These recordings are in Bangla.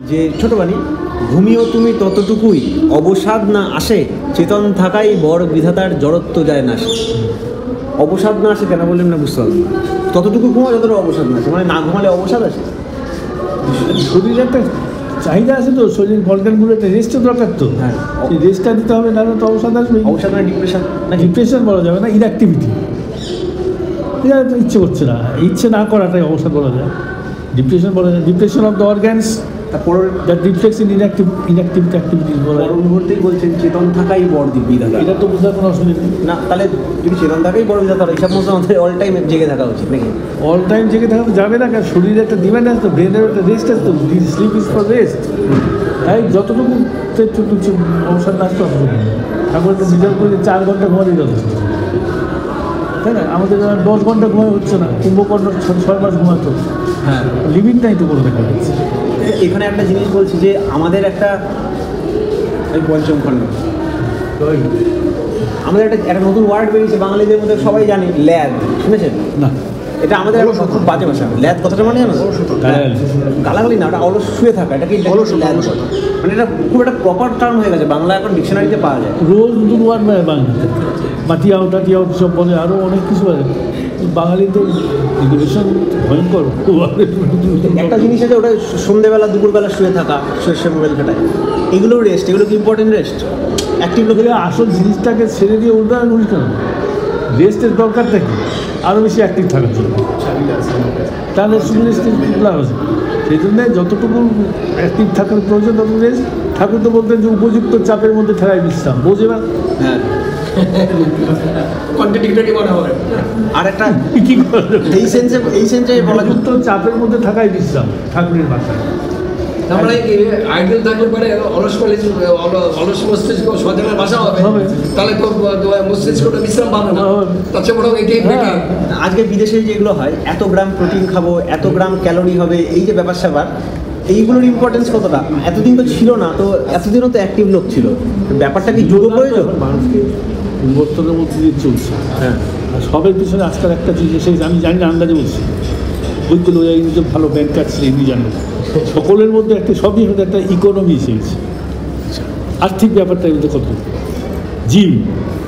যে ছোটবাণী, ঘুমিও তুমি ততটুকুই, অবসাদ না আসে, চেতন থাকাই বড় বিধাতার জড়ত্ব যায় না আসে। অবসাদ না আসে কেন বললেন না বুঝতে পারলাম না। ততটুকু ঘুমা যতটা অবসাদ না আসে, মানে না ঘুমালে অবসাদ আসে। শরীরে একটা চাহিদা আছে তো, শরীরের অর্গানগুলো একটা রেস্টের দরকার তো। হ্যাঁ, সেই রেস্টটা দিতে হবে, নাহলে তো অবসাদ আসবে। অবসাদ মানে ডিপ্রেশন না? ডিপ্রেশন বলা যাবে না, ইনঅ্যাক্টিভিটি। এটা তো ইচ্ছে করছে না, ইচ্ছে না করাটাই অবসাদ বলা যায়। ডিপ্রেশন বলা যায়, depression of the organs that reflects in inactivity activities বলা যায়। পরবর্তীই বলছেন চেতন থাকাই বড় বিধাতা। এটা তো বোঝার কোনো অসুবিধা নেই না, তাহলে যদি চেতন থাকাই বড় বিধাতা, এইসব মধ্যে আমাদের অল টাইম জেগে থাকা উচিত নাকি? অল টাইম জেগে থাকা তো যাবে না, কারণ শরীরে একটা ডিমান্ড আছে তো, ব্রেনের একটা রেস্ট আছে তো। Sleep is for rest. তাই যতটুকু অবসর না আসতে অতটুকু ঠাকুর একটা বিচার করে 4 ঘন্টা ঘুমাতে যথেষ্ট, তাই না? আমাদের 10 ঘন্টা ঘুমাই হচ্ছে না, কুম্ভকর্ণ 6 মাস ঘুমাতো। হ্যাঁ, লিমিট নাই তো কোনো দেখা যাচ্ছে। এখানে একটা জিনিস বলছি যে আমাদের একটা পঞ্চম খণ্ড, আমাদের একটা নতুন ওয়ার্ড বেরিয়েছে বাঙালিদের মধ্যে, সবাই জানে, ল্যাদ। শুনেছেন না, এটা আমাদের খুব বাজে ভাষা। ল্যাদ কথাটা মানে জানো? গালাগালি না, ওটা অলস শুয়ে থাকা, এটাকে ল্যাদ বলে। মানে এটা খুব একটা প্রপার টার্ম হয়ে গেছে, বাংলা এখন ডিকশনারিতে পাওয়া যায়। রোজ নতুন ওয়ার্ড নেয় বাংলাতে, মাটিয়াও টাটিয়াও সব বলে, আরও অনেক কিছু আছে। বাঙালিদের ভীষণ ভয়ঙ্কর। একটা জিনিস আছে, ওটা সন্ধ্যেবেলা দুপুরবেলা শুয়ে থাকা, শস্যে মোবাইল খাটায়, এগুলো রেস্ট, এগুলো কি ইম্পর্টেন্ট রেস্ট? অ্যাক্টিভ লোকেরা আসল জিনিসটাকে ছেড়ে দিয়ে উল্টা অনুষ্ঠান রেস্টের দরকারটা কি? আরও বেশি অ্যাক্টিভ থাকার জন্য, তাহলে শুধু রেস্টের লাভ আছে। সেই জন্যে যতটুকু অ্যাক্টিভ থাকার প্রয়োজন তত রেস্ট। ঠাকুর তো বলতেন যে উপযুক্ত চাপের মধ্যে ঠেলায় বিশ্রাম, বোঝে না? হ্যাঁ, আর একটা কি এই সেন্সে বলা উপযুক্ত চাপের মধ্যে থাকায় বিশ্রাম ঠাকুরের ভাষায়। আমরা আইডিয়াল থাকলে পরে অলস মস্তিষ্ক সজাগের ভাষা হবে, তাহলে তো মস্তিষ্কটা বিশ্রাম পাবে না। তাছাড়া বড় এটাই আজকে বিদেশে যেগুলো হয়, এত গ্রাম প্রোটিন খাবো, এত গ্রাম ক্যালোরি হবে, এই যে ব্যাপার স্যাপার, এইগুলোর ইম্পর্টেন্স কতটা? এতদিন তো ছিল না, তো এতদিনও তো অ্যাক্টিভ লোক ছিল। ব্যাপারটা কি যুগ প্রয়োজন? মানুষকে পরিবর্তনের মধ্যে দিয়ে চলছে। হ্যাঁ, আর সবের পিছনে আজকাল একটা জিনিস এসে, আমি জানি না, আন্দাজে বলছি, বইগুলো এই যে ভালো ব্যাংকার ছিল এমনি জানেন, সকলের মধ্যে একটা সবই হয়তো একটা ইকোনমি এসেছে, আর্থিক ব্যাপারটা এর মধ্যে কত। জিম,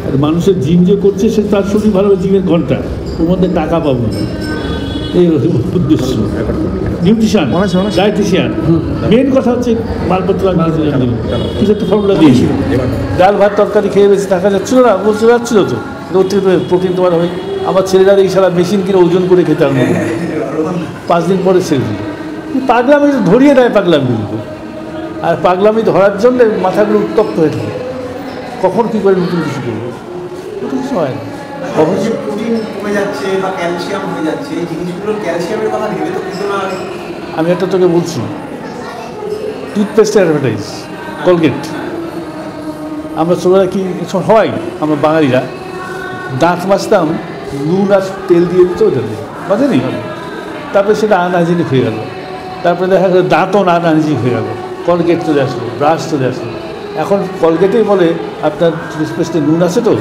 আর মানুষের জিম যে করছে সে তার শরীর ভালো, জিমের ঘন্টা, ওর মধ্যে টাকা পাবো না, এই উদ্দেশ্য। নিউট্রিশন, ডায়েটিশিয়ান, মেন কথা হচ্ছে মালপত্র কিছু একটা ফর্মুলা দিয়েছিল, ডাল ভাত তরকারি খেয়ে বেশি টাকা যাচ্ছিল না, বলতে যাচ্ছিল তো অতিরিক্ত প্রোটিন তোমার হয়। আমার ছেলেরা এই সারা মেশিন কিনে ওজন করে খেতে হবে, 5 দিন পরে ছেড়ে দিল। পাগলামি ধরিয়ে দেয় পাগলামিগুলো, আর পাগলামি ধরার জন্য মাথাগুলো উত্তপ্ত হয়ে থাকে, কখন কী করে নতুন কিছু করবো, ওটা কিছু হয় না। প্রোটিন কমে যাচ্ছে বা ক্যালসিয়াম হয়ে যাচ্ছে, এই জিনিসগুলোর ক্যালসিয়ামের কথা ভেবে তো কিছু না। আমি একটা তোকে বলছি, টুথপেস্টের অ্যাডভার্টাইজ, কলগেট। আমরা ছোটবেলা কি হয়, আমরা বাঙালিরা দাঁত মাজতাম, নুন আর তেল দিয়ে দিত, ওটাতে বাজেনি। তারপরে সেটা আনহাইজেনিক হয়ে গেল, তারপরে দেখা গেলো দাঁতও আনহাইজেনিক হয়ে গেল, কলগেট চলে আসলো, ব্রাশ চলে আসলো। এখন কলগেটেই বলে আপনার টুথপেস্টে নুন আছে তো,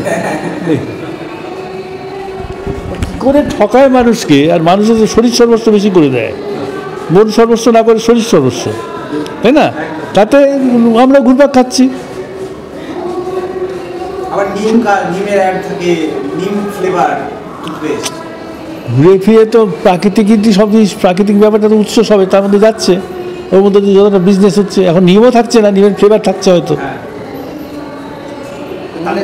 করে ঠকায় মানুষকে। আর মানুষের তো শরীর সর্বস্ব বেশি করে দেয়, মন সর্বস্ব না করে শরীর সর্বস্ব, তাই না? তাতে আমরা ঘুরপাক খাচ্ছি। আবার নিমের অ্যাড থাকে, নিম ফ্লেভার টুথপেস্ট। ঘুরে ফিরে তো প্রাকৃতিক, কিন্তু সব জিনিস প্রাকৃতিক ব্যাপারটা তো উৎস সবে তার মধ্যে যাচ্ছে, ওর মধ্যে যতটা বিজনেস হচ্ছে। এখন নিমও থাকছে না, নিমের ফ্লেভার থাকছে হয়তো। তাহলে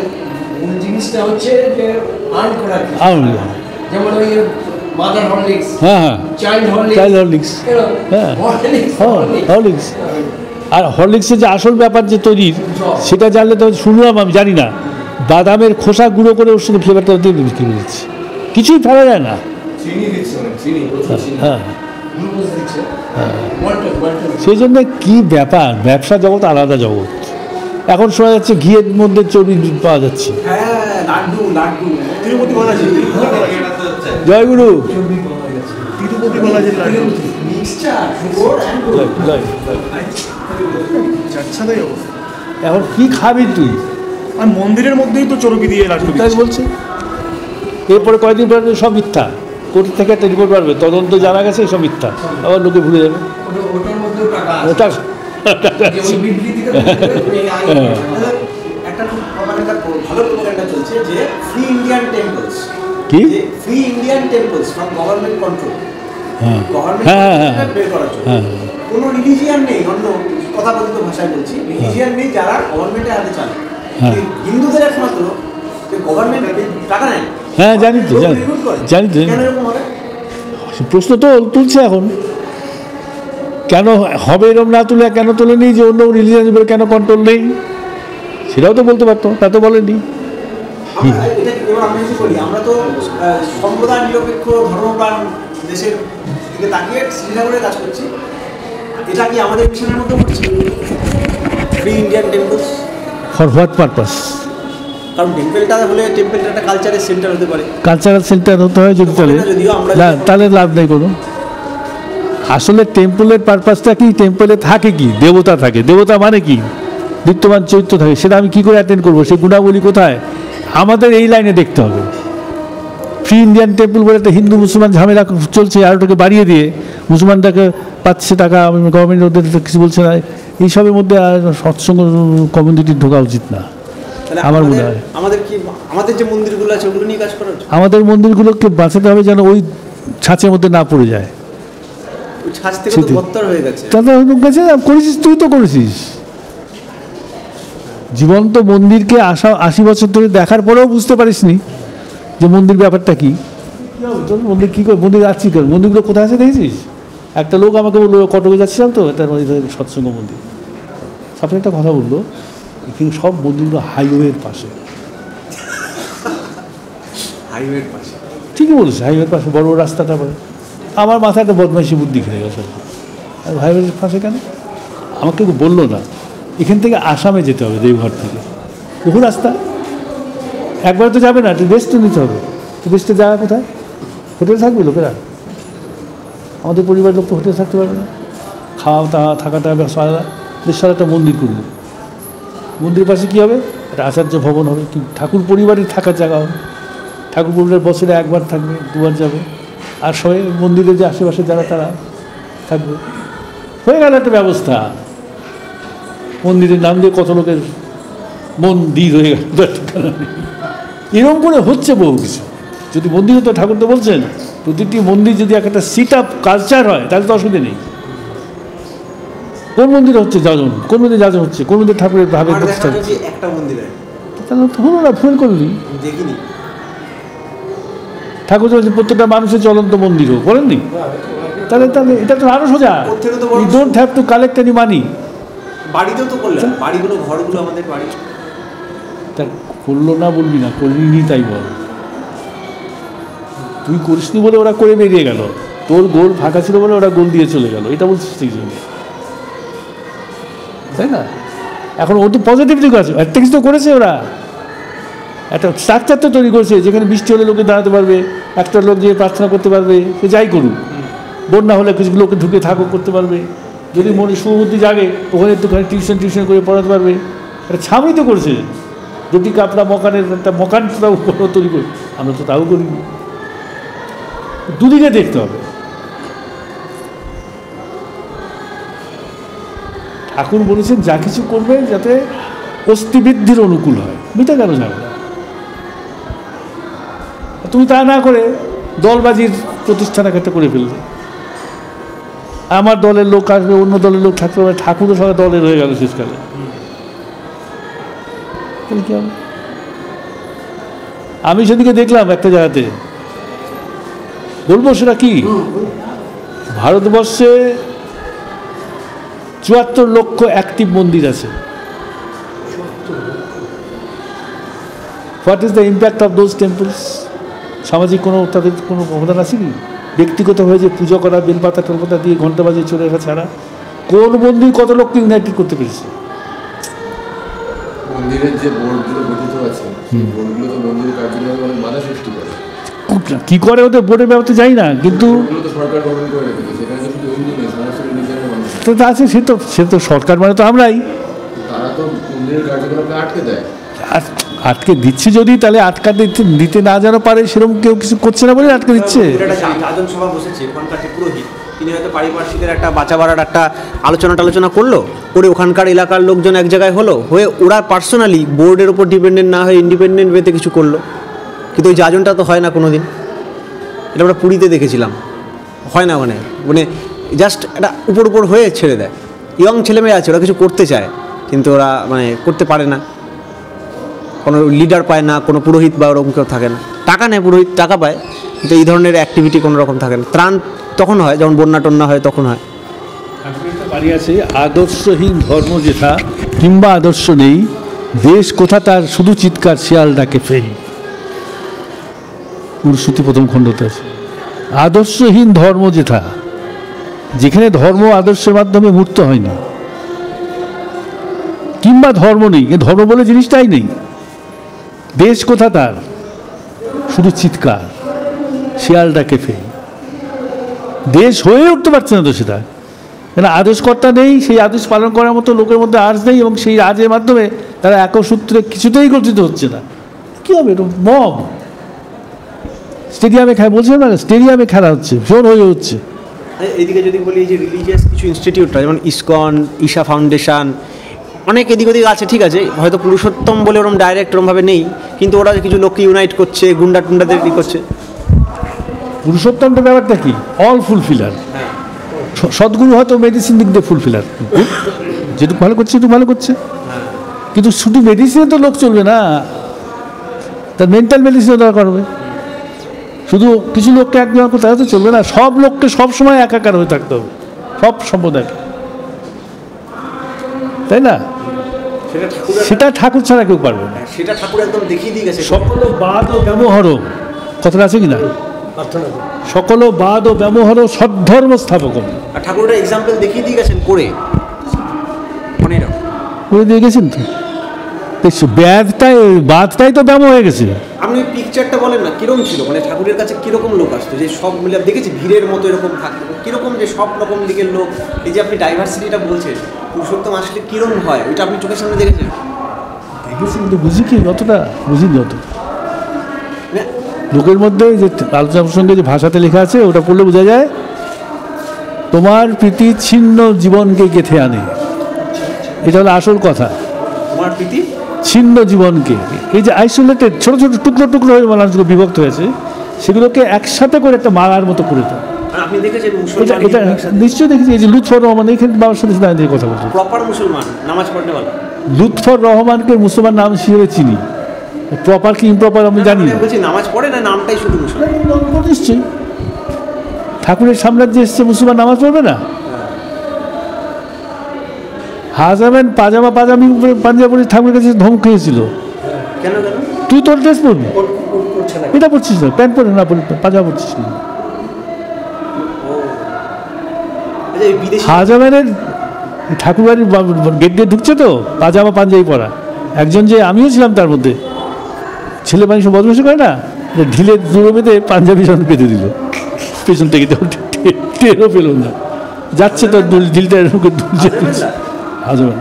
মূল জিনিসটা হচ্ছে যে আর্ন করা, যেমন ওই মাদার হরলিক্স, হ্যাঁ, চাইল্ড হরলিক্স, হ্যাঁ, হরলিক্স। আর হরলিক্সের যে আসল ব্যাপার যে তৈরির, সেটা জানলে তো শুনলাম, আমি জানি না, বাদামের খোসা গুঁড়ো করে ওর সঙ্গে ফ্লেভারটা বিক্রি করে দিচ্ছে, কিছুই ফেলা যায় না। হ্যাঁ, সেই জন্য কী ব্যাপার, ব্যবসা জগৎ আলাদা জগৎ। এখন শোনা যাচ্ছে ঘিয়ের মধ্যে চর্বি পাওয়া যাচ্ছে। জয়গুরু, এখন কি খাবি তুই? আর মন্দিরের মধ্যেই তো চর্বি দিয়ে তাই বলছে। এরপরে কয়েকদিন পরে সব মিথ্যা, কোর্ট থেকে একটা রিপোর্ট পারবে, তদন্ত জানা গেছে সব মিথ্যা, আবার লোকে ভুলে যাবে। ওটা যেমন বিবৃতিতে একটা খুব ভালো প্রোগ্রামটা চলছে যে ফ্রি ইন্ডিয়ান টেম্পলস, কি free Indian temples from government control, হ্যাঁ গভর্নমেন্ট বের করার জন্য কোনো রিলিজিয়ান নেই, অন্য কথাবলিত ভাষায় বলছি, রিলিজিয়ান নেই যারা গভর্নমেন্টের হাতে চালায়। হিন্দুদের একমাত্র গভর্নমেন্ট টাকা নেয়। হ্যাঁ জানি তো, জানি তো। কেন এরকম হবে? প্রশ্ন তো তুলছে এখন, কেন হবে এরকম না তুলে, কেন তোলেনি যে অন্য রিলিজিয়ানের উপরে কেন কন্ট্রোল নেই, সেটাও তো বলতে পারতো, তা তো বলেনি। আমরা তো সম্প্রদায় নিরপেক্ষ ধর্মপ্রাণ দেশের দিকে তাকিয়ে চিন্তা করে কাজ করছি, এটা কি আমাদের মিশনের মধ্যে পড়ছে free Indian temples? For what purpose? কারণ টেম্পলটা হলে টেম্পলটা একটা কালচারের সেন্টার হতে পারে, কালচারাল সেন্টার হতে হয় যদি চলে, না তাহলে লাভ নেই কোনো। আসলে টেম্পলের পারপাসটা কি, টেম্পলে থাকে কি, দেবতা থাকে, দেবতা মানে কি, বিত্তমান চরিত্র থাকে, সেটা আমি কী করে অ্যাটেন্ড করবো, সেই গুণাবলী কোথায়, আমাদের এই লাইনে দেখতে হবে। ফ্রি ইন্ডিয়ান টেম্পল বলে একটা হিন্দু মুসলমান ঝামেলা চলছে, আর ওটাকে বাড়িয়ে দিয়ে মুসলমানটাকে পাচ্ছে টাকা, গভর্নমেন্ট ওদের কিছু বলছে না, এইসবের মধ্যে আর সৎসঙ্গ কমিউনিটি ঢোকা উচিত না আমার মনে হয়। আমাদের কি আমাদের যে মন্দিরগুলো আছে ওগুলো নিয়ে কাজ করা উচিত। আমাদের মন্দিরগুলোকে বাঁচাতে হবে যেন ওই ছাঁচের মধ্যে না পড়ে যায়। ওই ছাঁচ থেকে তো বত্তর হয়ে গেছে। তাহলে করেছিস, তুই তো করেছিস। জীবন্ত মন্দিরকে 80 বছর ধরে দেখার পরেও বুঝতে পারিসনি যে মন্দির ব্যাপারটা কি। মন্দির কী করে, মন্দির যাচ্ছি কেন, মন্দিরগুলো কোথায় আছে দেখেছিস? একটা লোক আমাকে বললো, কটকে যাচ্ছিলাম তো, এটা সৎসঙ্গ মন্দির, সামনে একটা কথা বললো, এখানে সব মন্দিরগুলো হাইওয়ের পাশে। হাইওয়ের পাশে? ঠিকই বলছে, হাইওয়ের পাশে, বড় বড় রাস্তাটা পড়ে। আমার মাথায় একটা বদমাইশি বুদ্ধি খেলে গেছে, আর হাইওয়ের পাশে কেন? আমাকে বললো না, এখান থেকে আসামে যেতে হবে, দেবঘর থেকে বহু রাস্তা, একবার তো যাবে না, একটু রেস্ট নিতে হবে। রেস্টে যাওয়া কোথায়? হোটেল থাকবে লোকেরা, আমাদের পরিবারের লোক তো হোটেল থাকতে পারবে না, খাওয়া দাওয়া থাকাটা ব্যবসা আলাদা। বেশ সারা একটা মন্দির করবে, মন্দিরের পাশে কী হবে, একটা আচার্য ভবন হবে, কি ঠাকুর পরিবারের থাকার জায়গা হবে, ঠাকুর পরিবার বছরে একবার থাকবে, দুবার যাবে, আর সবাই মন্দিরের যে আশেপাশে যারা তারা থাকবে, হয়ে গেল একটা ব্যবস্থা। মন্দিরের নাম দিয়ে কত লোকের মন্দির হয়ে গেল, এরকম করে হচ্ছে বহু কিছু। যদি মন্দিরে তো ঠাকুর তো বলছেন প্রতিটি মন্দির যদি একটা সিট আপ কালচার হয় তাহলে তো অসুবিধা নেই। কোন মন্দিরে হচ্ছে যাজন, কোন মন্দিরে যাজন হচ্ছে, কোন মন্দিরে ঠাকুরের ভাবে প্রতিষ্ঠা হচ্ছে, একটা মন্দিরে তাহলে তো হলো না, ফেল করলি। দেখিনি ঠাকুর বলছে প্রত্যেকটা মানুষের চলন্ত মন্দির হোক, বলেননি? তাহলে তাহলে এটা তো আরো সোজা, you don't have to collect any money. বাড়িতেও তো করলেন, বাড়িগুলো ঘরগুলো আমাদের বাড়ি, তা করলো না বলবি না, করিনি তাই বল। তুই করিসনি বলে ওরা করে বেরিয়ে গেল, তোর গোল ফাঁকা ছিল বলে ওরা গোল দিয়ে চলে গেল, এটা বলছিস ঠিক জন্য, তাই না? এখন ও তো পজিটিভ দিক আছে, একটা কিছু তো করেছে ওরা, একটা স্ট্রাকচার তো তৈরি করেছে যেখানে বৃষ্টি হলে লোকে দাঁড়াতে পারবে, একটা লোক যে প্রার্থনা করতে পারবে, সে যাই করুক, বন্যা হলে কিছু লোকে ঢুকে থাকুক করতে পারবে, যদি মনে শুভবুদ্ধি জাগে ওখানে একটুখানি টিউশন করে পড়াতে পারবে, একটা ছাউনি তো করেছে, রুটি কাপড়া মকানের একটা মকান তৈরি করি, আমরা তো তাও করি। দুদিকে দেখতে হবে। ঠাকুর বলেছেন যা কিছু করবে যাতে অস্থিবৃদ্ধির অনুকূল হয়, মিটা কেন যাবে না? তুমি তা না করে দলবাজির প্রতিষ্ঠান একটা করে ফেলবে, আমার দলের লোক আসবে, অন্য দলের লোক থাকতে পারবে, ঠাকুরও সবাই দলের হয়ে গেল শেষকালে, কি হবে? আমি সেদিকে দেখলাম একটা জায়গাতে, বলবো সেটা কি, ভারতবর্ষে ৭৪ লক্ষ অ্যাক্টিভ মন্দির আছে। What is the impact of those temples? সামাজিক কোনো তাদের কোনো অবদান আছে কি? ব্যক্তিগত হয়ে যে পুজো করা, বেলপাতা টেলপাতা দিয়ে ঘন্টা বাজিয়ে চলে আসা ছাড়া কোন মন্দির কত লোক ইউনাইটেড করতে পেরেছে? মন্দিরের যে বোর্ডগুলো গঠিত আছে, বোর্ডগুলো তো মন্দিরের কার্যক্রমে অনেক বাধা সৃষ্টি করে। কি করে ওদের বোর্ডের ব্যাপারে জানি না, কিন্তু সরকার গঠন করে রেখেছে, সেখানে তো শুধু হিন্দু নেই, সরাসরি নিজেরা মানুষ তো আছে, সে তো সরকার মানে তো আমরাই, তারা তো মন্দিরের কার্যক্রমকে আটকে দেয়। আটকে দিচ্ছে যদি, তাহলে আটকা দিতে না যেন পারে সেরকম কেউ কিছু করছে না বলে আটকে দিচ্ছে। যাজন সভা বসেছে, ওখানকার যে পুরোহিত তিনি হয়তো পারিপার্শ্বিকের একটা বাঁচা বাড়ার একটা আলোচনা করলো, করে ওখানকার এলাকার লোকজন এক জায়গায় হয়ে ওরা পার্সোনালি বোর্ডের ওপর ডিপেন্ডেন্ট না হয়ে ইন্ডিপেন্ডেন্ট ওয়েতে কিছু করলো। কিন্তু ওই জাজনটা তো হয় না কোনো দিন। এটা আমরা পুরীতে দেখেছিলাম, হয় না, মানে জাস্ট একটা উপর হয়ে ছেড়ে দেয়। ইয়ং ছেলেমেয়ে আছে, ওরা কিছু করতে চায় কিন্তু ওরা করতে পারে না, কোনো লিডার পায় না, কোনো পুরোহিত বা ওরকম কেউ থাকে না। টাকা নেয় পুরোহিত, টাকা পায়, কিন্তু এই ধরনের অ্যাক্টিভিটি কোনো রকম থাকে না। ত্রাণ তখন হয় যখন বন্যা টন্যা হয়, তখন হয়। বাড়ি আছে আদর্শহীন ধর্ম যেথা কিংবা আদর্শ নেই, দেশ কোথা তার শুধু চিৎকার শিয়াল ডাকে ফেরি। পুরুষুতি প্রথম খণ্ডতে আছে। আদর্শহীন ধর্ম যেথা, যেখানে ধর্ম আদর্শের মাধ্যমে মূর্ত হয়নি, কিংবা ধর্ম নেই, ধর্ম বলে জিনিসটাই নেই, দেশ কোথা তার শুধু চিৎকার শিয়াল ডাকে ফেরি। দেশ হয়ে উঠতে পারছে না তো সেটা, কেন আদেশকর্তা নেই, সেই আদেশ পালন করার মতো লোকের মধ্যে আজ নেই, এবং সেই আজের মাধ্যমে তারা একসূত্রে কিছুতেই গঠিত হচ্ছে না। কী হবে? মব স্টেডিয়ামে বলছিলাম না, স্টেডিয়ামে খেলা হচ্ছে, ভীষণ হয়ে হচ্ছে। এদিকে যদি বলি যে রিলিজিয়াস কিছু ইনস্টিটিউটটা, যেমন ইসকন, ঈশা ফাউন্ডেশন, অনেক এদিক ওদিক আছে, ঠিক আছে, হয়তো পুরুষোত্তম বলে ওরকম ডাইরেক্ট ওরমভাবে নেই, কিন্তু ওরা কিছু লোককে ইউনাইট করছে, গুন্ডা টুন্ডাদের করছে। পুরুষোত্তমটা ব্যাপারটা কি? অল ফুলফিলার। সদ্গুরু হয়তো মেডিসিন দিক দিয়ে ফুলফিলার, যেটুকু ভালো করছে একটু ভালো করছে, কিন্তু শুধু মেডিসিনে তো লোক চলবে না, তার মেন্টাল মেডিসিনও দরকার হবে। শুধু কিছু লোককে একজন করতে তো চলবে না, সব লোককে সবসময় একাকার হয়ে থাকতে হবে, সব সম্প্রদায়কে, তাই না? সেটা ঠাকুর ছাড়া কেউ পারবে না। সেটা ঠাকুর একদম দেখিয়ে দিয়ে গেছে। সকল বাদ ও ব্যবহার, কথাটা আছে কিনা? সকল বাদ ও ব্যবহার সদ্ধর্ম স্থাপক। আর ঠাকুরটা এক্সাম্পল দেখিয়ে দিয়ে গেছেন করে দিয়ে গেছেন তো, দেখছো বাদটাই তো ব্যায়াম হয়ে গেছে। আপনি পিকচারটা বলেন না, কিরকম ছিল, ঠাকুরের কাছে কিরকম লোক আসতো, যে সব মিলে দেখেছি ভিড়ের মতো এরকম থাকতো, কিরকম যে সব রকম দিকের লোক, এই যে আপনি ডাইভার্সিটিটা বলছেন, পুরুষোত্তম আসলে কিরকম হয়, ওইটা আপনি চোখের সামনে দেখেছেন? দেখেছি, কিন্তু বুঝি কি অতটা বুঝিনি। অত লোকের মধ্যে যে আলোচনা প্রসঙ্গে যে ভাষাতে লেখা আছে, ওটা পড়লে বোঝা যায়, তোমার প্রীতি ছিন্ন জীবনকে গেঁথে আনে, এটা হলো আসল কথা। তোমার প্রীতি ছিন্ন জীবনকে, এই যে আইসোলেটেড ছোট ছোট টুকরো টুকরো হয়ে মানুষগুলো বিভক্ত হয়েছে, সেগুলোকে একসাথে করে একটা মালার মতো করে দেয়। আপনি দেখেছেন এটা নিশ্চয়ই দেখেছি। এই যে লুৎফর রহমান, এইখানে বাবার সাথে দাঁড়িয়ে কথা বলছে, প্রপার মুসলমান, নামাজ পড়তে ভালো। লুৎফর রহমানকে মুসলমান নাম হিসেবে চিনি, প্রপার কি ইমপ্রপার আমি জানি না। বলছি নামাজ পড়ে না, নামটাই শুধু মুসলমান। নিশ্চয়ই ঠাকুরের সাম্রাজ্যে এসছে, মুসলমান নামাজ পড়বে না? হাজামেন পাজামি পাঞ্জাবি ঠাকুরের কাছে ধমক খেয়েছিল, কেন তুই তোর ড্রেস পরবি, এটা পড়ছিস না, প্যান্ট পরে না, পাজামা পড়ছিস না। হাজামেনের ঠাকুরবাড়ির গেট দিয়ে ঢুকছে তো পাজামা পাঞ্জাবি পরা একজন, যে আমিও ছিলাম তার মধ্যে, ছেলে মানুষ বদমাশি করে না, ঢিলে দূরে বেঁধে পাঞ্জাবি যখন বেঁধে দিল পেছন থেকে, টেরও পেল না, যাচ্ছে তো ঢিলটা ঢুকে দুলছে হাজামেন।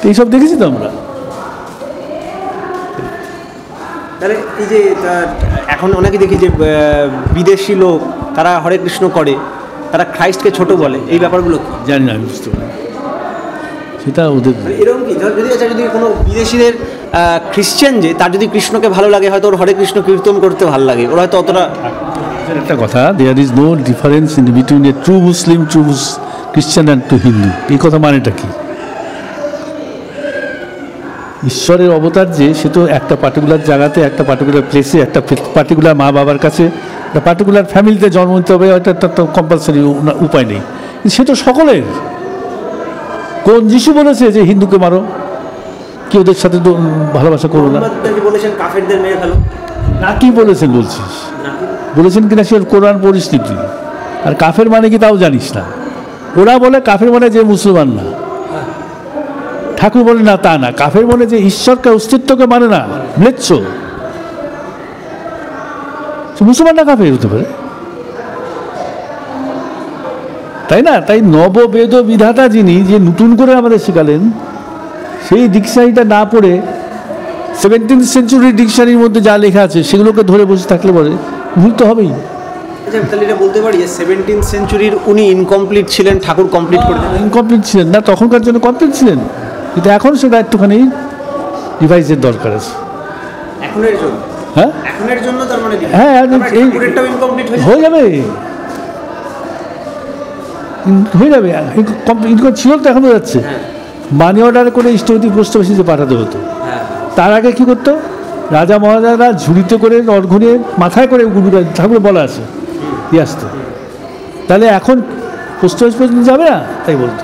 এইসব দেখেছি তো আমরা। তাহলে এই যে এখন অনেকে দেখি যে বিদেশি লোক তারা হরে কৃষ্ণ করে, তারা খ্রাইস্টকে ছোট বলে, এই ব্যাপারগুলো জানি না, আমি বুঝতে পারি সেটা ওদের এরকম কি। যদি কোনো বিদেশিদের খ্রিশ্চান যে তার যদি কৃষ্ণকে ভালো লাগে, হয়তো ওর হরে কৃষ্ণ কীর্তন করতে ভালো লাগে, ওরা হয়তো অতটা। একটা কথা, there is no difference in between a true Muslim, true Christian and to Hindu. এই কথা মানেটা কি? ঈশ্বরের অবতার যে, সে তো একটা পার্টিকুলার জায়গাতে, একটা পার্টিকুলার প্লেসে, একটা পার্টিকুলার মা বাবার কাছে, একটা পার্টিকুলার ফ্যামিলিতে জন্ম নিতে হবে, এটা তো কম্পালসারি উপায় নেই। সে তো সকলের। কোন যিশু বলেছে যে হিন্দুকে মারো, কি ওদের সাথে ভালোবাসা করো না? বলেছেন কাফেরদের মেরে ফেলো, না কি বলেছেন বলছিস? বলেছেন কিনা সে কোরআন পরিস্থিতি। আর কাফের মানে কি তাও জানিস না। ওরা বলে কাফের মানে যে মুসলমান না, ঠাকুর বলে না তা না, কাফের মনে যে ঈশ্বরকে অস্তিত্বকে মানে না, ম্লেচ্ছ। মুসলমানরা কাফের হতে পারে, তাই না? তাই নববেদ বিধাতা যিনি, যে নতুন করে আমাদের শেখালেন, সেই ডিকশনারিটা না পড়ে 17th সেঞ্চুরি ডিকশনারির মধ্যে যা লেখা আছে সেগুলোকে ধরে বসে থাকলে পরে ভুল তো হবেই। আচ্ছা তাহলে এটা বলতে পারি যে 17th সেঞ্চুরির উনি ইনকমপ্লিট ছিলেন, ঠাকুর কমপ্লিট করে দেন। ইনকমপ্লিট ছিলেন না, তখনকার জন্য কমপ্লিট ছিলেন, কিন্তু এখন সেটা একটুখানি রিভাইজের দরকার আছে। এখনের জন্য, হ্যাঁ এখনের জন্য তার মানে হ্যাঁ ঠাকুরেরটাও ইনকমপ্লিট হয়ে যাবে, হয়ে যাবে। ইনকম ছিল তো, এখনো যাচ্ছে। মানি অর্ডার করে ইষ্টপতি পোস্ট অফিসে পাঠাতে হতো। তার আগে কি করতো, রাজা মহারাজারা ঝুড়িতে করে অর্ঘ্য নিয়ে মাথায় করে ঠাকুরে বলা আছে দিয়ে আসতো। তাহলে এখন পোস্ট অফিস পর্যন্ত যাবে না, তাই বলতো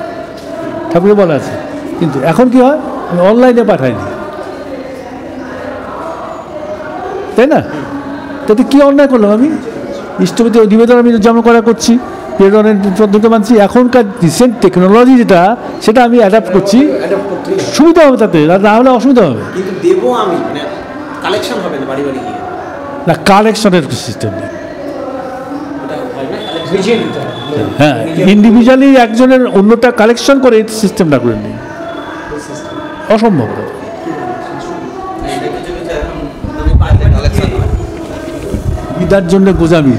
ঠাকুরে বলা আছে। কিন্তু এখন কি হয়, আমি অনলাইনে পাঠাইনি, তাই না? তাতে কী অন্যায় করলাম আমি? ইষ্টপতি নিবেদন আমি জমা করা করছি, প্রেরণের পদ্ধতি মানছি। এখনকার রিসেন্ট টেকনোলজি যেটা, সেটা আমি অ্যাডাপ্ট করছি, সুবিধা হবে তাতে, না হলে অসুবিধা হবে। কিন্তু দেবো আমি, মানে কালেকশন হবে না বাড়ি বাড়ি গিয়ে, না কালেকশনের সিস্টেম নেই। হ্যাঁ, ইন্ডিভিজুয়ালি একজনের অন্যটা কালেকশন করে সিস্টেম না করে নেই, অসম্ভব। বিদার জন্য গোজামি,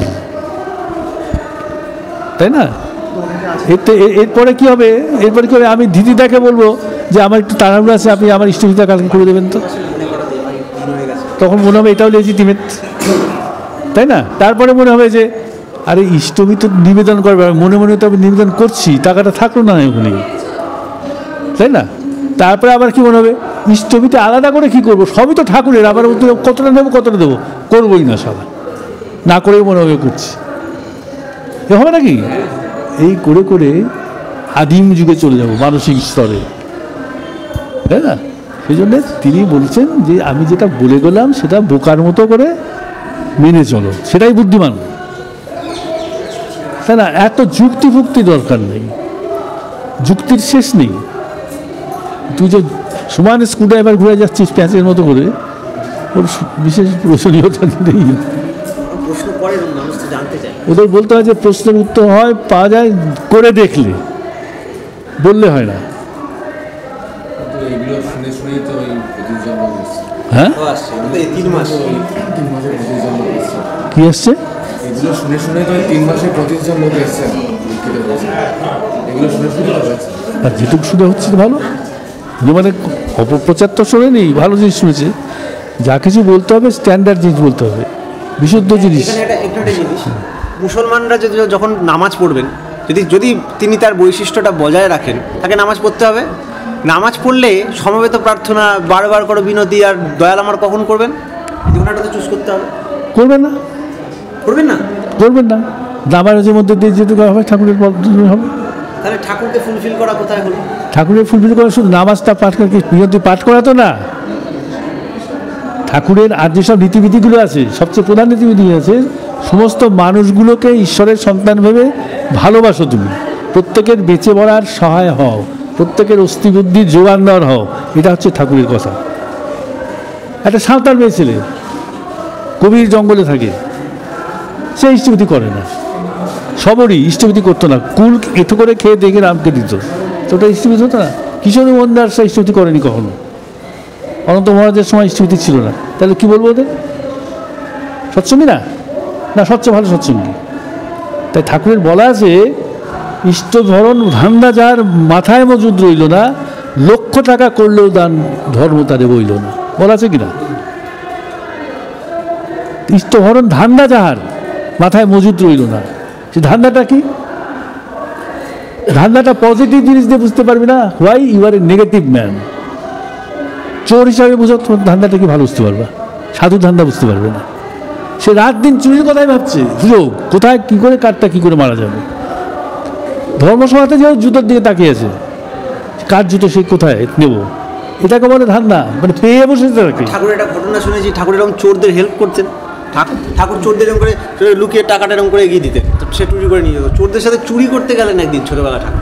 তাই না? এরপরে কি হবে, এরপরে কি হবে, আমি দিদিদাকে বলবো যে আমার একটু তাড়াহুড়ো আছে, আপনি আমার ইষ্টবিদ্যা কালকে করে দেবেন তো, তখন মনে হবে এটাও লেজিটিমেট, তাই না? তারপরে মনে হবে যে আরে ইষ্টবি তো নিবেদন করবে, মনে মনে তো আমি নিবেদন করছি, টাকাটা থাকলো না ওখানে, তাই না? তারপরে আবার কি মনে হবে, ইষ্টবিতে আলাদা করে কি করব, সবই তো ঠাকুরের, আবার কতটা নেবো কতটা দেবো, করবোই না সবাই, না করেই মনে হবে করছি, এ হবে নাকি? এই করে করে আদিম যুগে চলে যাব মানসিক স্তরে, তাই না? সেই জন্যে তিনি বলছেন যে আমি যেটা বলে গেলাম সেটা বোকার মতো করে মেনে চলো, সেটাই বুদ্ধিমান, তাই না? এত যুক্তি ফুক্তি দরকার নেই, যুক্তির শেষ নেই। তুই যে সমান স্ক্রুড্রাইভার ঘুরে যাচ্ছিস প্যাঁচের মতো করে, ওর বিশেষ প্রয়োজনীয়তা নেই। প্রশ্ন করে মানুষ তো জানতে চায়, ওদের বলতে হয় যে প্রশ্নের উত্তর হয় পাওয়া যায় করে দেখলে, বললে হয় না। এগুলো শুনে শুনেই তো ওই প্রতিজন্ম করছে। হ্যাঁ, তো আসছে 3 মাস, 3 মাসের প্রতিজন্ম করছে। কি আসছে? এগুলো শুনে শুনে তো 3 মাসের প্রতিজন্ম এসছে, এগুলো শুনে শুনে হয়েছে। আর যেটুকু শুনে হচ্ছে তো ভালো, মানে অপপ্রচার তো শোনেনি, ভালো জিনিস শুনেছে। যা কিছু বলতে হবে স্ট্যান্ডার্ড জিনিস বলতে হবে, বিশুদ্ধ জিনিস। এখানে একটা জিনিস, মুসলমানরা যদি যখন নামাজ পড়বেন, যদি তিনি তার বৈশিষ্ট্যটা বজায় রাখেন, তাকে নামাজ পড়তে হবে। নামাজ পড়লে সমবেত প্রার্থনা, বারবার করে বিনতি আর দয়াল আমার কখন করবেন, জীবনটা তো চুজ করতে হবে। করবেন না, করবেন না, করবেন না, নামাজের মধ্যে দিয়ে যেটুকু হবে ঠাকুরের পদ্ধতি হবে। তাহলে ঠাকুরকে ফুলফিল করা কোথায় হলো? ঠাকুরের ফুলফিল করা শুধু নামাজটা পাঠ করে কি বিনতি পাঠ করা তো না, ঠাকুরের আর যেসব নীতিবিধিগুলো আছে, সবচেয়ে প্রধান নীতিবিধি আছে, সমস্ত মানুষগুলোকে ঈশ্বরের সন্তান ভেবে ভালোবাসো তুমি, প্রত্যেকের বেঁচে বলার সহায় হও, প্রত্যেকের অস্থিবুদ্ধির যোগান দেওয়ার হও, এটা হচ্ছে ঠাকুরের কথা। একটা সাঁওতাল মেয়ে ছেলে কবির জঙ্গলে থাকে, সে ইষ্টবিধি করে না, সবরই ইষ্টবিধি করতো না, কুল এঁটো করে খেয়ে দেখে রামকে দিত, তো ওটা ইষ্টবিধি হতো না। কিশোরী মন্দার সে ইষ্টবিধি করেনি কখনো, অনন্ত মহারাজের সময় ইষ্টবিধি ছিল না, তাহলে কি বলবো ওদের? সৎসঙ্গী না, না স্বচ্ছ ভালো সৎসঙ্গী। তাই ঠাকুরের বলা আছে, ইষ্টধরণ ধান্দা যার মাথায় মজুদ রইল না, 1,00,000 টাকা করলেও দান ধর্ম তারে বইল না, বলা আছে কিনা? ইষ্টধরণ ধান্দা যাহার মাথায় মজুদ রইল না, সে ধান্দাটা কি? ধান্দাটা পজিটিভ জিনিস দিয়ে বুঝতে পারবি না, why you are a negative man. চোর হিসাবে বুঝো, তোর ধান্দাটা কি ভালো বুঝতে পারবা, সাধু ধান্দা বুঝতে পারবে না। সে রাত দিন চুরির কথাই ভাবছে, সুযোগ কোথায় কী করে কারটা কী করে মারা যাবে। ধর্মসভাতে যেও জুতোর দিকে তাকিয়ে আছে, কার জুতো সে কোথায় নেব, এটাকে বলে ধান্দা, মানে পেয়ে বসেছে তাকে। ঠাকুর একটা ঘটনা শুনেছি, ঠাকুর এরকম চোরদের হেল্প করতেন, ঠাকুর চোরদের এরকম করে লুকিয়ে টাকাটা এরকম করে এগিয়ে দিতেন, সে চুরি করে নিয়ে যেত। চোরদের সাথে চুরি করতে গেলেন একদিন ছোটবেলা ঠাকুর,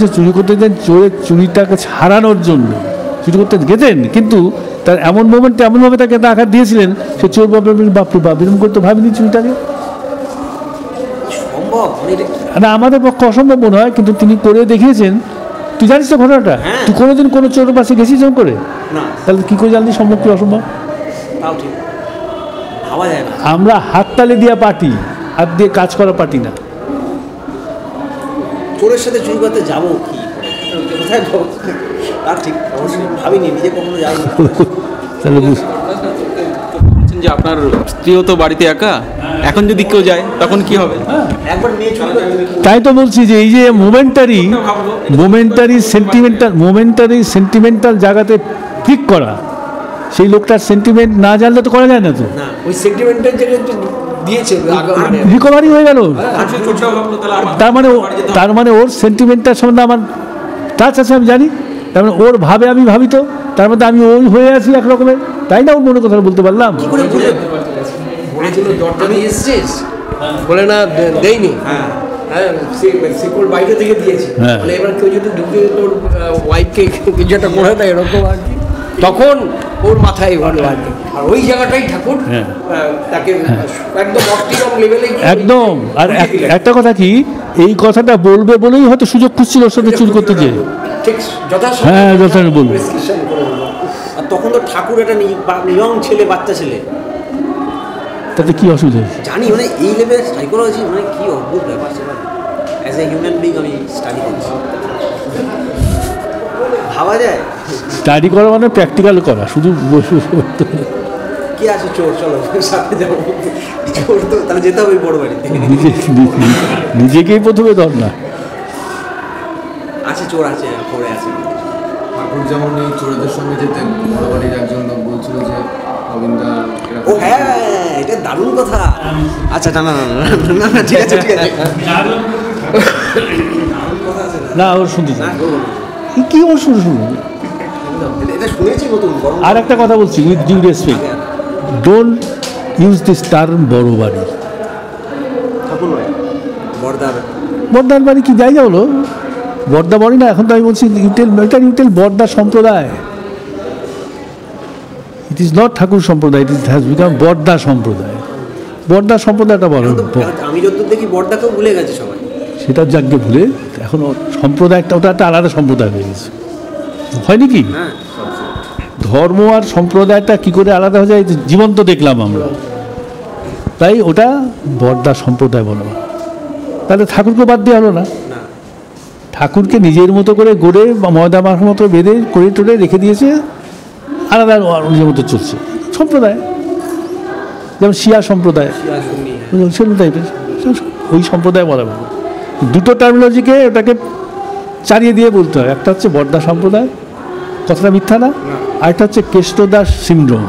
সে চুরি করতে যেতেন চোরের চুরিটাকে ছাড়ানোর জন্য চুরি করতে গেতেন, কিন্তু তার এমন মোমেন্টে এমনভাবে তাকে আঘাত দিয়েছিলেন, সে চোর বাপরে বাপ এরকম করতে ভাবিনি চুরিটাকে। সম্ভব না, আমাদের পক্ষে অসম্ভব মনে হয়, কিন্তু তিনি করে দেখিয়েছেন। তুই জানিস তো ঘটনাটা? তুই কোনোদিন কোনো চোরের পাশে গেছিস এরকম করে? না। তাহলে কী করে জানলি সম্ভব কি অসম্ভব? তাও ঠিক, ভাবা যায় না। আমরা হাততালি দিয়া পাটি, হাত দিয়ে কাজ করা পার্টি না। চোরের সাথে চুরি করতে যাবো কি করে? কোথায় যাবো? আর ঠিক অবশ্যই ভাবিনি, নিজে কখনো যাইনি। তাহলে বলছেন যে আপনার স্ত্রীও তো বাড়িতে একা, এখন যদি কেউ যায় তখন কি হবে? একবার মেয়ে চুরি করে তাই তো বলছি যে এই যে সেন্টিমেন্টাল জায়গাতে পিক করা, সেই লোকটার সেন্টিমেন্ট না জানলে তো করা যায় না তো। না, ওই সেন্টিমেন্টের যে দিয়েছে মানে রিকভারি হয়ে গেল। তার মানে ওর সেন্টিমেন্টটার সম্বন্ধে আমার টাচ আছে, আমি জানি। তার মানে ওর ভাবে আমি ভাবি, তো তার মধ্যে আমি ওই হয়ে আছি এক রকমের, তাই না ওর মনে কথা বলতে পারলাম। বলেছিল দরজা দিয়ে এসছিস, বলে না দেয়নি, হ্যাঁ সিকিউর বাইরে থেকে দিয়েছে, হ্যাঁ। বলে এবার কেউ যদি ঢুকে তোর ওয়াইফকে কিছু একটা করে দেয় এরকম আর কি, তখন ওর মাথায় ভালো আর কি। আর ওই জায়গাটাই ঠাকুর হ্যাঁ। তাকে একদম অপটিমাম লেভেলে একদম। আর একটা কথা কি, এই কথাটা বলবে বলেই হয়তো সুযোগ খুঁজছিল ওর সাথে চুরি করতে যেয়ে। ঠিক যথাসময়ে হ্যাঁ, যথাসময়ে বলবে। প্রেসক্রিপশন করে দিল। আর তখন তো ঠাকুর একটা ইয়ং ছেলে, বাচ্চা ছেলে, তাতে কি অসুবিধা হয়েছে? জানি মানে এই লেভেলের সাইকোলজি মানে কি অদ্ভুত ব্যাপার সেটা। অ্যাজ এ হিউম্যান বিং আমি স্টাডি করছি, ভাবা যায় স্টাডি করা মানে প্র্যাকটিক্যাল করা, শুধু বসে কি আছে চোর, চলো সাথে যাবো। চোর তো তাহলে যেতে হবে বড় বাড়িতে। নিজেকেই প্রথমে ধর না। আছে চোর, আছে পড়ে আছে। ঠাকুর যেমন এই চোরদের সঙ্গে যেতেন, বড় বাড়ির একজন লোক বলছিল যে গোবিন্দা ও হ্যাঁ, এটা দারুণ কথা। আচ্ছা না না না না না, না ঠিক আছে ঠিক আছে। না, ওর শুনতে চাই। না, বলবো না। কি ওর শুরু এটা শুনেছি নতুন বরং। আর একটা কথা বলছি, with due respect, don't use this term বড় বাড়ি। ঠাকুর নয়, বর্দার। বর্দার বাড়ি কি জায়গা হলো? বর্দা বাড়ি না, এখন তো আমি বলছি ইউটেল বর্দা সম্প্রদায়। ইট ইজ নট ঠাকুর সম্প্রদায়, ইট ইজ হ্যাজ বিকাম বর্দা সম্প্রদায়। বর্দা সম্প্রদায়টা বলো, এখন তো আমি যতদূর দেখি বর্দাকেও ভুলে গেছে সবাই। সেটা যাকে ভুলে এখন সম্প্রদায়টা, ওটা একটা আলাদা সম্প্রদায় হয়ে গেছে, হয়নি কি? হ্যাঁ, ধর্ম আর সম্প্রদায়টা কি করে আলাদা হয়ে যায় জীবন্ত দেখলাম আমরা। তাই ওটা বর্দা সম্প্রদায় বলা। তাহলে ঠাকুরকে বাদ দেওয়া হলো না। না ঠাকুরকে নিজের মতো করে গড়ে বা ময়দা মাখার মতো বেঁধে করে টোরে রেখে দিয়েছে, আলাদা নিজের মতো চলছে সম্প্রদায়। যেমন শিয়া সম্প্রদায়, সেরকম টাইপের ওই সম্প্রদায় বলা হবে। দুটো টার্মিনোলজিকে ওটাকে চালিয়ে দিয়ে বলতে হয়। একটা হচ্ছে বর্দা সম্প্রদায়, কথাটা মিথ্যা না। আরেকটা হচ্ছে কেষ্টদাস সিন্ড্রোম,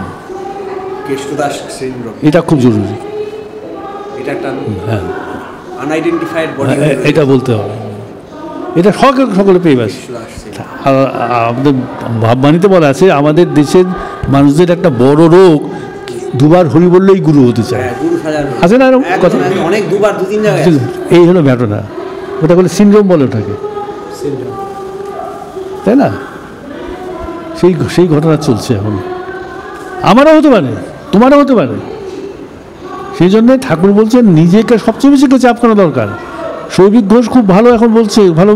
কেষ্টদাস সিনড্রোম। এটা খুব জরুরি। এটা একটা হ্যাঁ, আনআইডেন্টিফাইড বডি। এটা বলতে হবে। এটা সকলে পেয়ে গেছে। আর আমাদের ভাববাণীতে বলা আছে, আমাদের দেশের মানুষদের একটা বড় রোগ, দুবার হরি বললেই গুরু হতে চায়। গুরু সাজানো আছে না এরকম কথা? অনেক দুবার দু তিন জায়গায়। এই হলো ঘটনা। ওটা বলে সিনড্রোম বলে ওটাকে, তাই না? সেই ঘটনা চলছে এখন। আমারও হতে পারে, তোমারও হতে পারে। সেই জন্যে ঠাকুর বলছেন নিজেকে সবচেয়ে বেশি একটু চাপ করা দরকার। সৌভিক ঘোষ খুব ভালো এখন বলছে, ভালো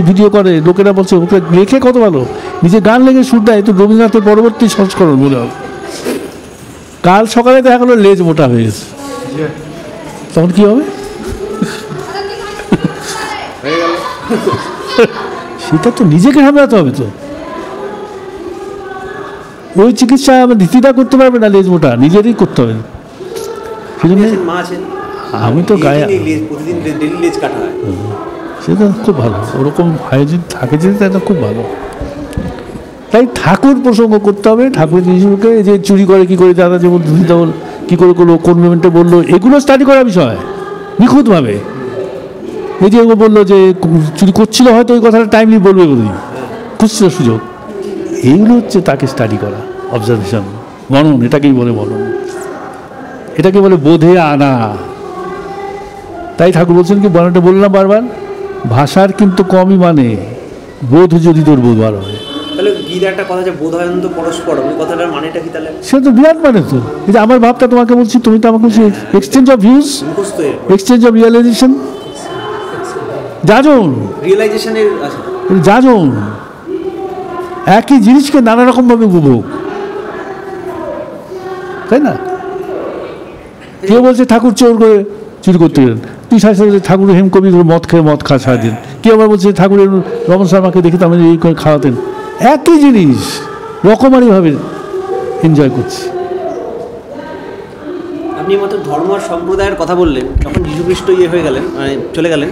ভিডিও করে, লোকেরা বলছে ওকে লেখে কত ভালো, নিজে গান লেগে সুর দেয়। তো রবীন্দ্রনাথের পরবর্তী সংস্করণ মনে হবে। কাল সকালে দেখা গেলো লেজ মোটা হয়ে গেছে, তখন কি হবে? সেটা তো নিজেকে সামলাতে হবে। তো ওই চিকিৎসা দিদিটা করতে পারবে না, লেজ মোটা নিজেরই করতে হবে। সেই জন্য মা আছেন, আমি তো গায়ে, প্রতিদিন ডেলি লেজ কাটা হয়। সেটা খুব ভালো। ওরকম হয় যদি থাকে, যদি তাহলে খুব ভালো। তাই ঠাকুর প্রসঙ্গ করতে হবে। ঠাকুর জিনিসগুলোকে যে চুরি করে কী করে, দাদা যেমন ধুলিতা বল কী করে করলো, কোন মোমেন্টে বললো, এগুলো স্টাডি করার বিষয় নিখুঁতভাবে। এই যে ও বললো যে চুরি করছিল, হয়তো ওই কথাটা টাইমলি বলবে বলি, খুঁজছিল সুযোগ। এইগুলো হচ্ছে তাকে স্টাডি করা, অবজারভেশন, মনন। এটাকেই বলে মনন, এটাকে বলে বোধে আনা। তাই ঠাকুর বলছেন কি, বানাটা বললাম বারবার, ভাষার কিন্তু কমই মানে, বোধ যদি তোর বোধ বার হয়। তাহলে গীতা একটা কথা, যে বোধ হয় অন্ত পরস্পর, ওই কথাটার মানেটা কি তাহলে? সে তো বিরাট মানে। তো এই যে আমার ভাবটা তোমাকে বলছি, তুমি তো আমাকে বলছি এক্সচেঞ্জ অফ ভিউজ, মুখস্থ এক্সচেঞ্জ অফ রিয়েলাইজেশন, যাজন রিয়েলাইজেশনের আছে। যাজন একই জিনিসকে নানা রকমভাবে উপভোগ, তাই না? কেউ বলছে ঠাকুর চোর করে, চুরি করতে গেলেন। তুই সাথে সাথে ঠাকুরের হেমকবি মদ খা সারাদিন, কেউ আবার বলছে ঠাকুরের রমন শর্মাকে দেখি তো আমাদের এই করে খাওয়াতেন। একই জিনিস রকমারিভাবে এনজয় করছি। আপনি মাত্র ধর্ম আর সম্প্রদায়ের কথা বললেন, যখন যীশুখ্রিস্ট হয়ে গেলেন, মানে চলে গেলেন,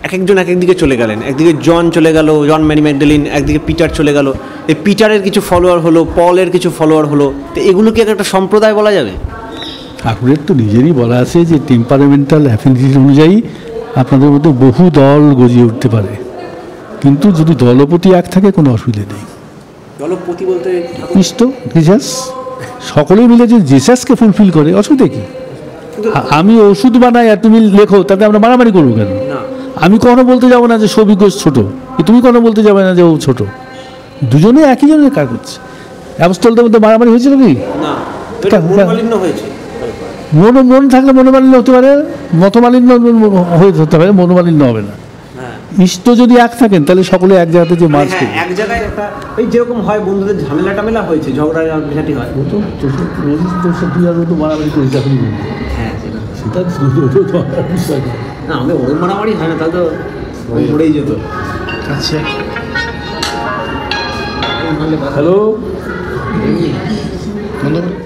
এক একজন এক একদিকে চলে গেলেন। একদিকে জন চলে গেল, জন ম্যারি ম্যাগডালিন, একদিকে পিটার চলে গেল। এই পিটারের কিছু ফলোয়ার হলো, পলের কিছু ফলোয়ার হলো, তো এগুলো কি একটা সম্প্রদায় বলা যাবে? ঠাকুরের তো নিজেরই বলা আছে যে টেম্পারামেন্টাল অ্যাফিনিটি অনুযায়ী আপনাদের মধ্যে বহু দল গজিয়ে উঠতে পারে, কিন্তু যদি দলপতি এক থাকে কোনো অসুবিধা নেই। দলপতি বলতে খ্রিস্ট, জিসাস, সকলে মিলে যে জিসাসকে ফুলফিল করে, অসুবিধা কি? আমি ওষুধ বানাই আর তুমি লেখো, তাতে আমরা মারামারি করবো কেন? না, আমি কখনো বলতে যাবো না যে সৌভিক ঘোষ ছোট, তুমি কখনো বলতে যাবে না যে ও ছোট। দুজনে একই জনের কাজ করছে। অ্যাপোস্টলদের মধ্যে মারামারি হয়েছিল কি? না, এটা মনোমালিন্য হয়েছে। মন থাকলে মনোমালিন্য হতে পারে, মতমালিন্য হতে পারে, মনোমালিন্য হবে না। হ্যাঁ, ইষ্ট যদি এক থাকেন তাহলে সকলে এক জায়গাতে যে মার্চ করবে। এক জায়গায় একটা এই যেরকম হয় বন্ধুদের ঝামেলা টামেলা হয়েছে, ঝগড়াঝাটি হয়, মারামারি করি তখনই হ্যাঁ সেটা না, আমাদের ওরম মারামারি হয় না, তাহলে তো পড়েই যেত। আচ্ছা হ্যালো। ধন্যবাদ।